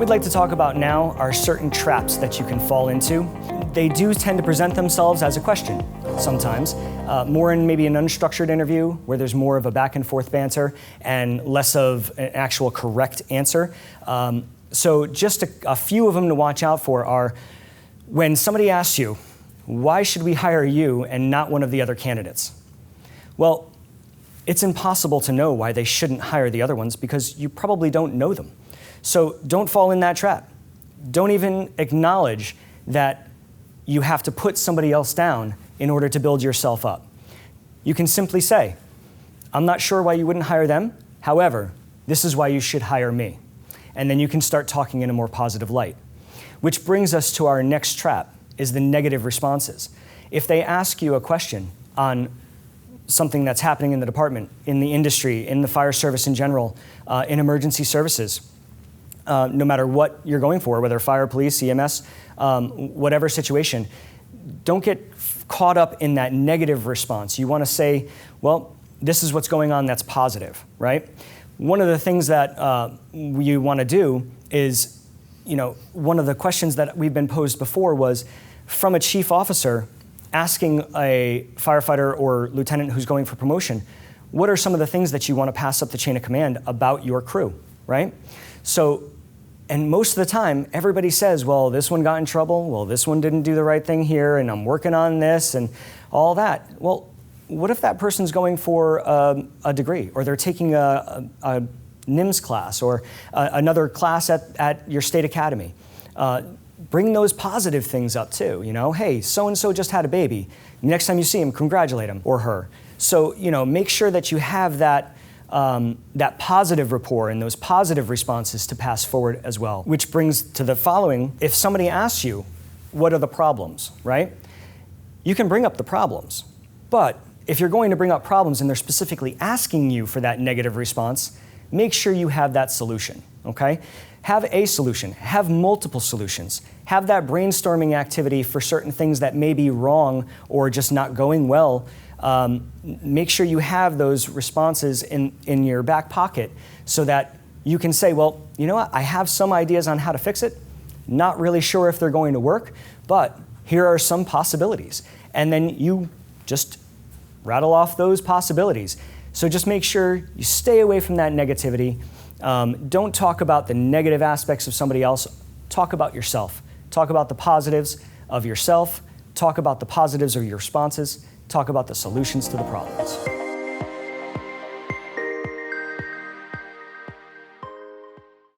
we'd like to talk about now are certain traps that you can fall into. They do tend to present themselves as a question sometimes, more in maybe an unstructured interview where there's more of a back and forth banter and less of an actual correct answer. So just a few of them to watch out for are when somebody asks you, why should we hire you and not one of the other candidates? Well, it's impossible to know why they shouldn't hire the other ones because you probably don't know them. So don't fall in that trap. Don't even acknowledge that you have to put somebody else down in order to build yourself up. You can simply say, I'm not sure why you wouldn't hire them. However, this is why you should hire me. And then you can start talking in a more positive light. Which brings us to our next trap, is the negative responses. If they ask you a question on something that's happening in the department, in the industry, in the fire service in general, in emergency services, no matter what you're going for, whether fire, police, EMS, whatever situation, don't get caught up in that negative response. You want to say, well, this is what's going on that's positive, right? One of the things that you want to do is, one of the questions that we've been posed before was from a chief officer asking a firefighter or lieutenant who's going for promotion, what are some of the things that you want to pass up the chain of command about your crew, right? So, and most of the time, everybody says, well, this one got in trouble, well, this one didn't do the right thing here, and I'm working on this, and all that. Well, what if that person's going for a degree, or they're taking a NIMS class, or another class at your state academy? Bring those positive things up too, hey, so-and-so just had a baby. Next time you see him, congratulate him or her. So, make sure that you have that positive rapport and those positive responses to pass forward as well. Which brings to the following: if somebody asks you, what are the problems, right? You can bring up the problems, but if you're going to bring up problems and they're specifically asking you for that negative response, make sure you have that solution, okay? Have a solution, have multiple solutions, have that brainstorming activity for certain things that may be wrong or just not going well. Make sure you have those responses in your back pocket so that you can say, well, you know what, I have some ideas on how to fix it, not really sure if they're going to work, but here are some possibilities. And then you just rattle off those possibilities. So just make sure you stay away from that negativity. Don't talk about the negative aspects of somebody else. Talk about yourself. Talk about the positives of yourself. Talk about the positives of your responses. Talk about the solutions to the problems.